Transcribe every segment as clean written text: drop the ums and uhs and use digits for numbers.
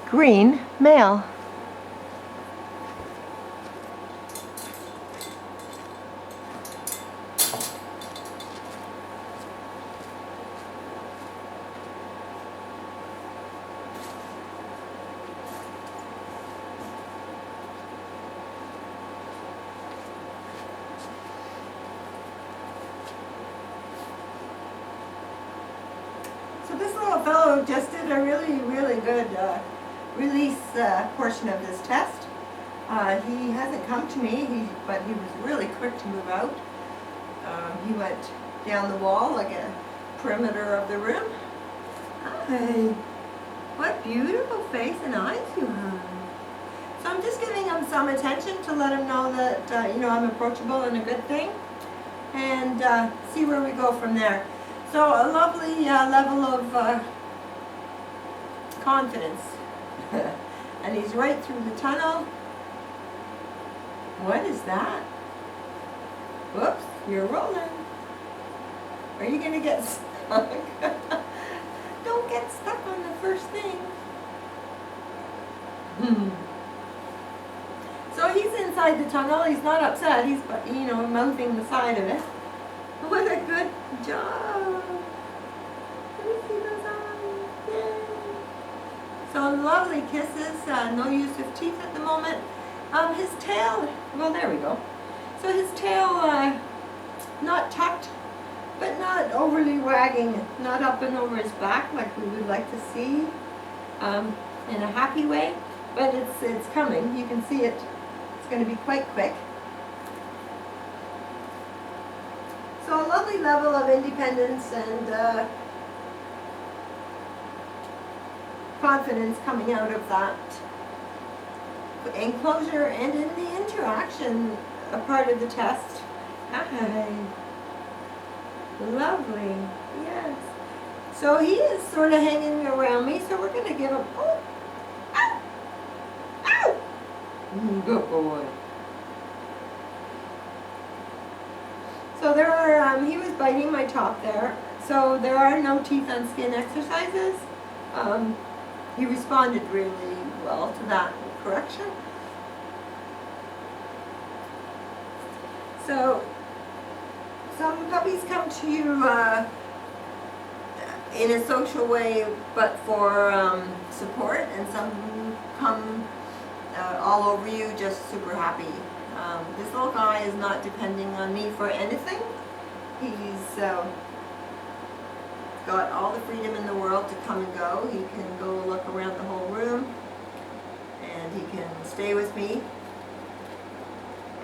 green male. So this little fellow just did a really good release portion of this test. He hasn't come to me, but he was really quick to move out. He went down the wall like a perimeter of the room. Hi, what beautiful face and eyes you have. So I'm just giving him some attention to let him know that you know, I'm approachable and a good thing, and see where we go from there. So a lovely level of confidence. And he's right through the tunnel. What is that? Whoops, you're rolling. Are you going to get stuck? Don't get stuck on the first thing. So he's inside the tunnel. He's not upset. He's, you know, mouthing the side of it. What a good job. Let me see those eyes. Yay. So lovely kisses. No use of teeth at the moment. His tail, well, there we go. So his tail, not tucked, but not overly wagging, not up and over his back like we would like to see, in a happy way. But it's coming. You can see it. It's going to be quite quick. So a lovely level of independence and confidence coming out of that enclosure and in the interaction, a part of the test. Hi. Lovely. Yes. So he is sort of hanging around me, so we're going to give him, oh, ow, ow. Good boy. So there are, he was biting my top there, so there are no teeth on skin exercises. He responded really well to that correction. So some puppies come to you in a social way, but for support, and some come all over you just super happy. This little guy is not depending on me for anything. He's got all the freedom in the world to come and go. He can go look around the whole room, and he can stay with me.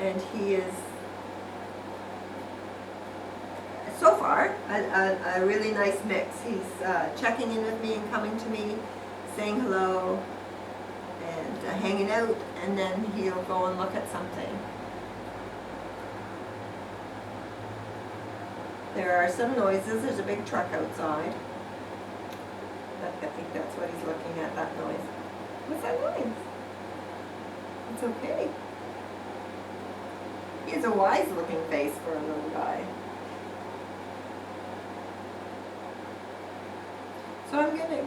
And he is, so far, a really nice mix. He's checking in with me and coming to me, saying hello, and hanging out, and then he'll go and look at something. There are some noises. There's a big truck outside. I think that's what he's looking at, that noise. What's that noise? It's okay. He has a wise looking face for a little guy. So I'm going to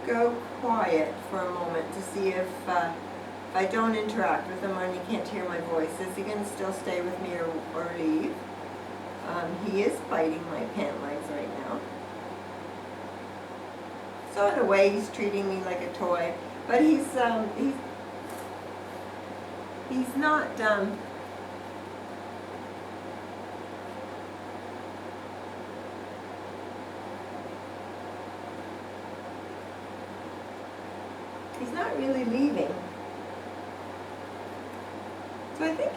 go quiet for a moment to see if I don't interact with him and he can't hear my voice, is he going to still stay with me or leave? He is biting my pant legs right now. So in a way he's treating me like a toy, but he's not he's not really leaving. So I think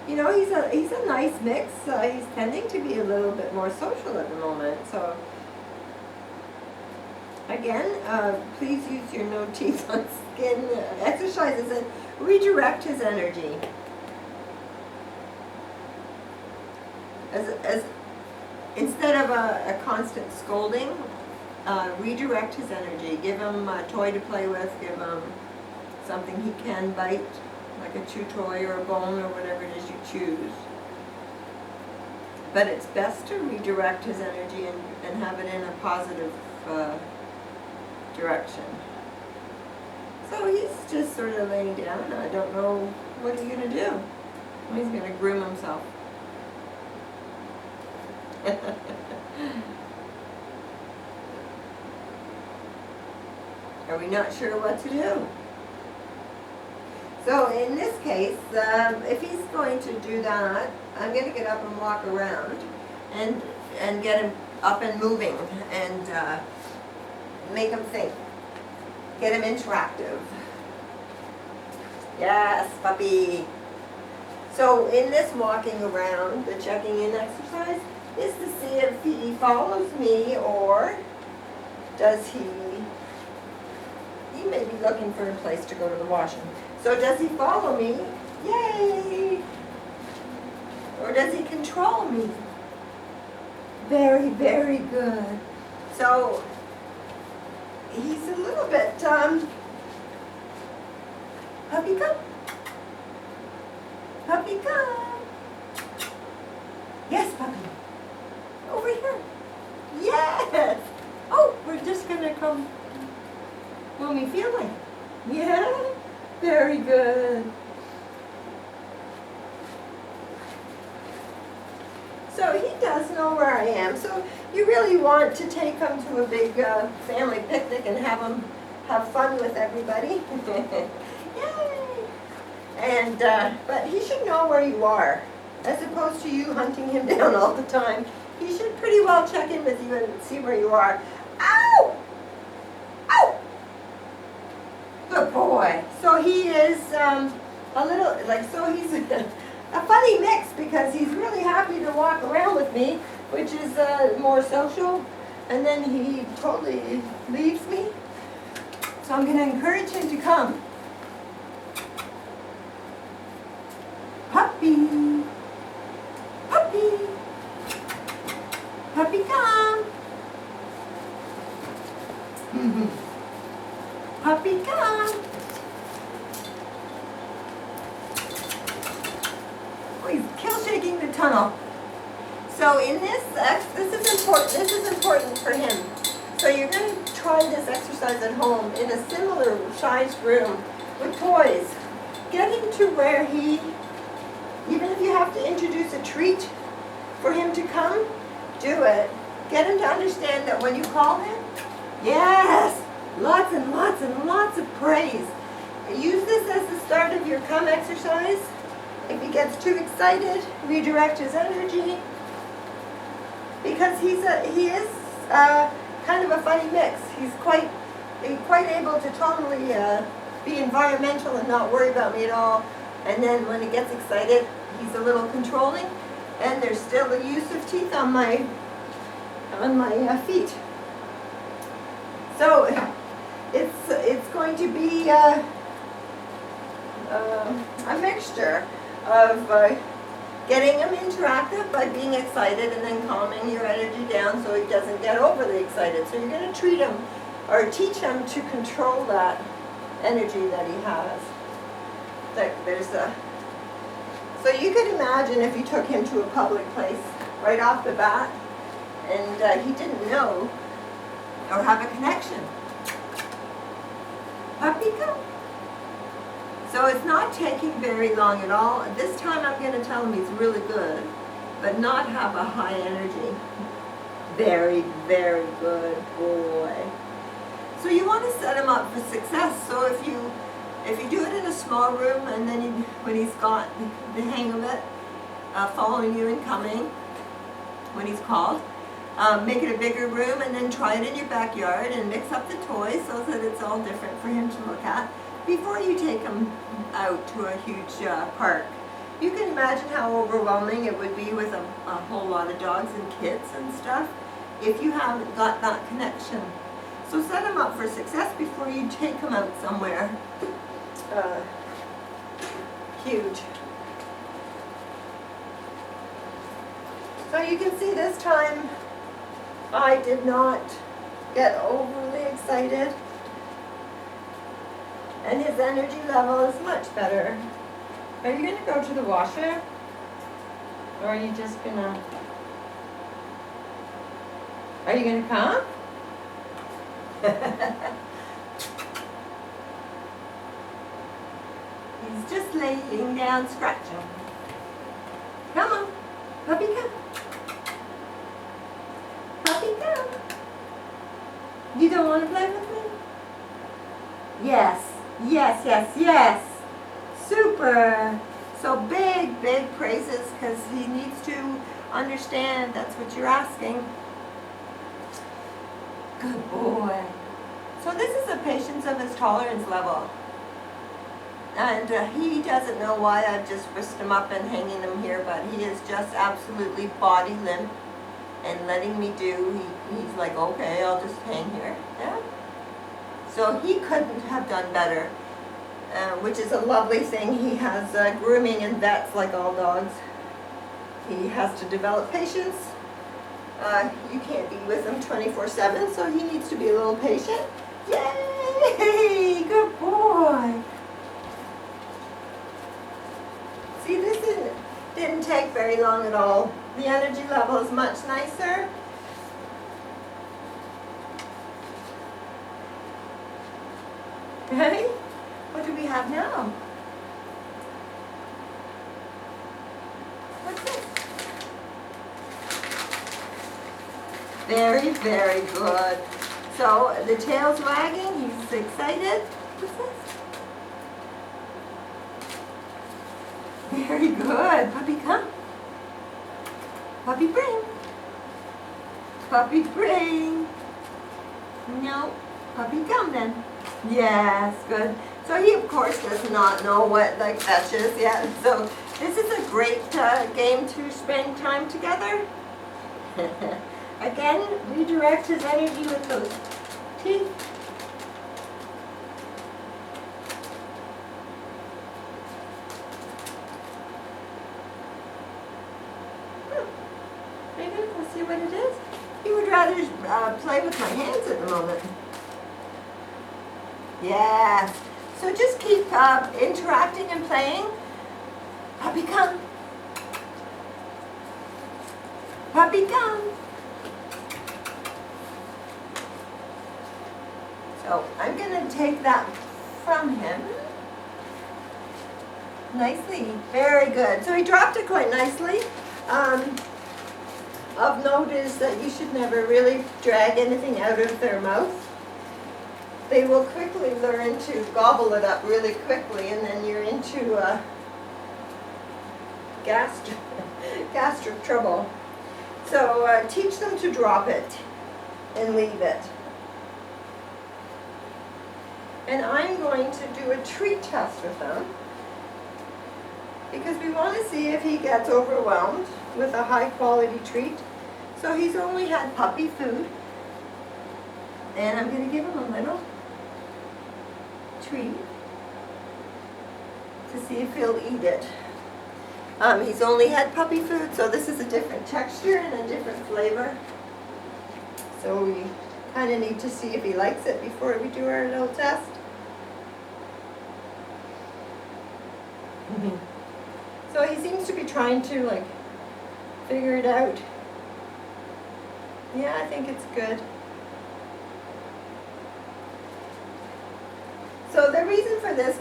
you know, he's a nice mix. He's tending to be a little bit more social at the moment. So again, please use your no teeth on skin exercises and redirect his energy. As instead of a constant scolding, redirect his energy. Give him a toy to play with. Give him something he can bite, like a chew toy or a bone or whatever it is you choose. But it's best to redirect his energy and have it in a positive direction. just sort of laying down. I don't know, what are you gonna do? He's gonna groom himself. Are we not sure what to do? So in this case, if he's going to do that, I'm going to get up and walk around and get him up and moving and make him think. Get him interactive. Yes, puppy. So in this walking around, the checking in exercise is to see if he follows me or does he may be looking for a place to go to the washroom. So does he follow me? Yay! Or does he control me? Very, very good. So he's a little bit, puppy come. Puppy come. Yes, puppy. Over here. Yes. Oh, we're just gonna come when we feel like. Yeah. Very good. So he does know where I am. So you really want to take him to a big family picnic and have fun with everybody. Yay! And but he should know where you are, as opposed to you hunting him down all the time. He should pretty well check in with you and see where you are. Ow! Ow! Good boy. So he is a little, so he's a funny mix because he's really happy to walk around with me, which is more social, and then he totally leaves me. So I'm going to encourage him to come. Puppy. Puppy. Puppy, come. Puppy, come. Oh, he's kill shaking the tunnel. So in this this is important for him. So you're going to try this exercise at home in a similar sized room with toys. Get him to where he, even if you have to introduce a treat for him to come, do it. Get him to understand that when you call him, yes, lots and lots and lots of praise. Use this as the start of your come exercise. If he gets too excited, redirect his energy. Because he is kind of a funny mix. He's quite able to totally be environmental and not worry about me at all. And then when he gets excited, he's a little controlling. And there's still the use of teeth on my feet. So it's going to be a mixture of getting him interactive by being excited and then calming your energy down so he doesn't get overly excited. So you're going to treat him or teach him to control that energy that he has. So you could imagine if you took him to a public place right off the bat and he didn't know or have a connection. Puppy, come. So it's not taking very long at all. This time I'm going to tell him he's really good, but not have a high energy. Very, very good boy. So you want to set him up for success. So if you do it in a small room and then when he's got the hang of it, following you and coming when he's called, make it a bigger room and then try it in your backyard and mix up the toys so that it's all different for him to look at before you take him out to a huge park. You can imagine how overwhelming it would be with a whole lot of dogs and kids and stuff if you haven't got that connection. So set him up for success before you take him out somewhere huge. So you can see this time I did not get overly excited. And his energy level is much better. Are you going to go to the washer? Or are you just going to... Are you going to come? He's just laying down scratching. Come on, puppy, come. Puppy, come. You don't want to play with me? Yes, yes, yes, yes. Super. So big, big praises because he needs to understand that's what you're asking. Good boy. So this is a patience of his tolerance level. And he doesn't know why I've just whisked him up and hanging him here, but he is just absolutely body limp and letting me do. He's like, okay, I'll just hang here. Yeah. So he couldn't have done better, which is a lovely thing. He has grooming and vets like all dogs. He has to develop patience. You can't be with him 24/7, so he needs to be a little patient. Yay! Good boy. See, this didn't take very long at all. The energy level is much nicer. Ready? What do we have now? What's this? Very, very good. So the tail's wagging, he's excited. What's this? Very good. Puppy, come. Puppy, bring. Puppy, bring. No. Puppy, come then. Yes, good. So he, of course, does not know what like fetch is yet. So this is a great game to spend time together. Again, redirect his energy with those teeth. Maybe we'll see what it is. He would rather play with my hands at the moment. Yes. So just keep interacting and playing. Puppy, come. Puppy, come. So I'm going to take that from him. Nicely. Very good. So he dropped it quite nicely. Of note is that you should never really drag anything out of their mouth. They will quickly learn to gobble it up really quickly, and then you're into gastric trouble. So teach them to drop it and leave it. And I'm going to do a treat test with them because we want to see if he gets overwhelmed with a high quality treat. So he's only had puppy food, and I'm going to give him a little treat to see if he'll eat it. He's only had puppy food, so this is a different texture and a different flavor. So we kind of need to see if he likes it before we do our little test. So he seems to be trying to like figure it out. Yeah, I think it's good. So the reason for this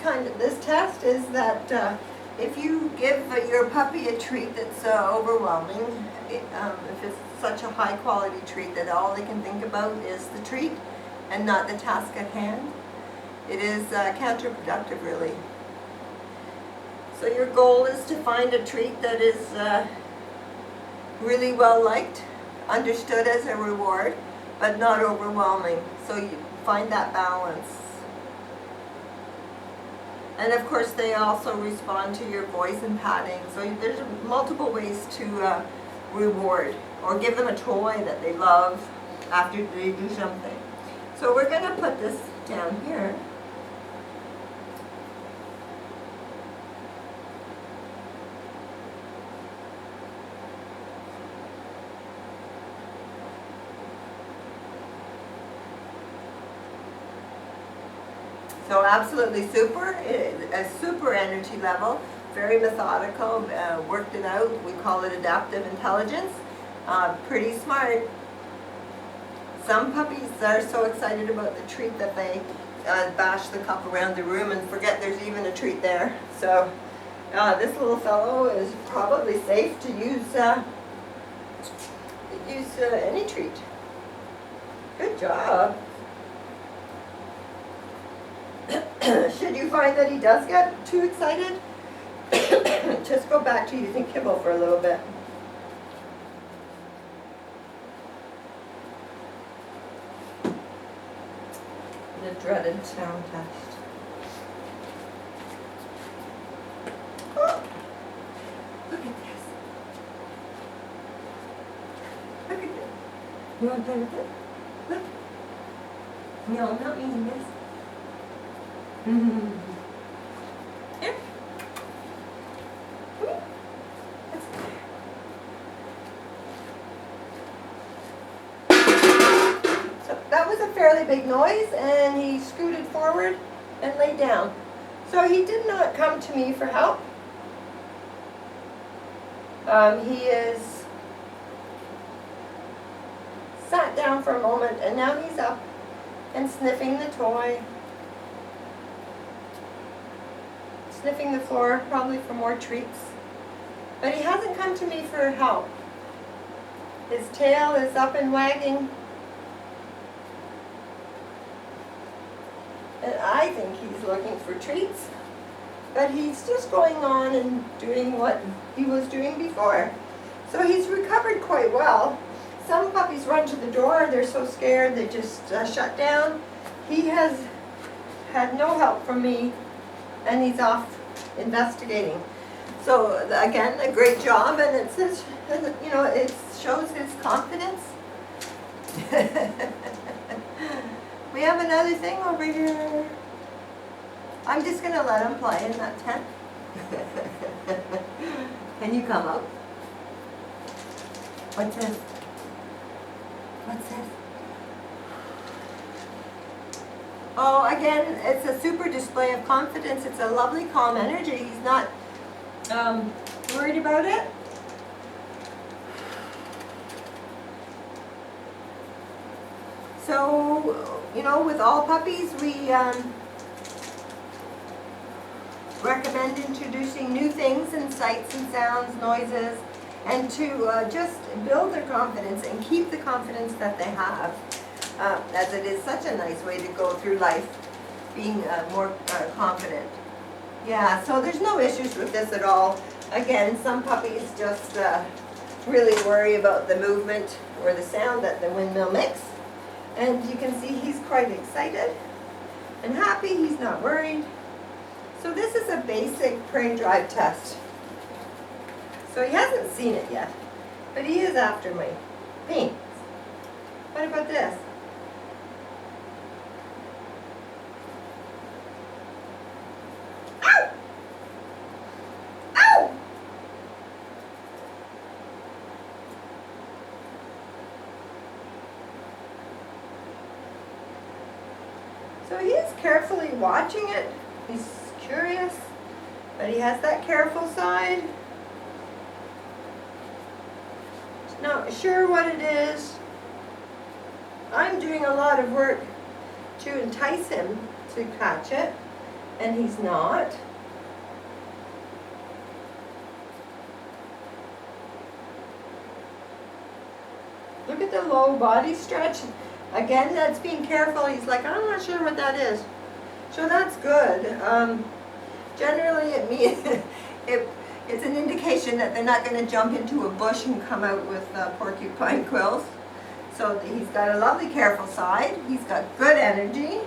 test is that if you give your puppy a treat that's overwhelming, if it's such a high quality treat that all they can think about is the treat and not the task at hand, it is counterproductive really. So your goal is to find a treat that is really well liked, understood as a reward, but not overwhelming. So you find that balance. And of course they also respond to your voice and patting. So there's multiple ways to reward or give them a toy that they love after they do something. So we're going to put this down here. So absolutely super, a super energy level, very methodical, worked it out. We call it adaptive intelligence. Pretty smart. Some puppies are so excited about the treat that they bash the cup around the room and forget there's even a treat there. So this little fellow is probably safe to use any treat. Good job. Should you find that he does get too excited, just go back to using kibble for a little bit. The dreaded sound test. Oh, look at this. Look at this. You want to play with it? Look. No, I'm not using this. Here. So that was a fairly big noise, and he scooted forward and laid down. So he did not come to me for help. He is sat down for a moment, and now he's up and sniffing the toy. Sniffing the floor, probably for more treats. But he hasn't come to me for help. His tail is up and wagging. And I think he's looking for treats. But he's just going on and doing what he was doing before. So he's recovered quite well. Some puppies run to the door, they're so scared they just shut down. He has had no help from me, and he's off investigating. So again, a great job, and it says, you know, it shows his confidence. We have another thing over here. I'm just going to let him play in that tent. Can you come up? What's this? What's this? Oh, again, it's a super display of confidence. It's a lovely, calm energy. He's not worried about it. So, you know, with all puppies, we recommend introducing new things and sights and sounds, noises, and to just build their confidence and keep the confidence that they have. As it is such a nice way to go through life, being more confident. Yeah, so there's no issues with this at all. Again, some puppies just really worry about the movement or the sound that the windmill makes. And you can see he's quite excited and happy. He's not worried. So this is a basic prey drive test. So he hasn't seen it yet, but he is after my paint. What about this? So he is carefully watching it. He's curious, but he has that careful side. He's not sure what it is. I'm doing a lot of work to entice him to catch it, and he's not. Look at the low body stretch. Again, that's being careful. He's like, I'm not sure what that is. So that's good. Generally, it means it's an indication that they're not going to jump into a bush and come out with porcupine quills. So he's got a lovely, careful side. He's got good energy.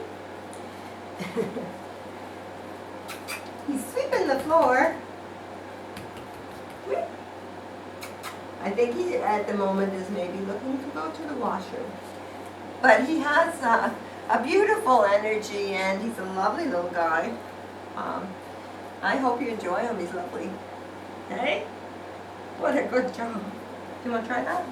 He's sweeping the floor. I think he, at the moment, is maybe looking to go to the washroom. But he has a beautiful energy, and he's a lovely little guy. I hope you enjoy him. He's lovely. Hey? What a good job. Do you want to try that?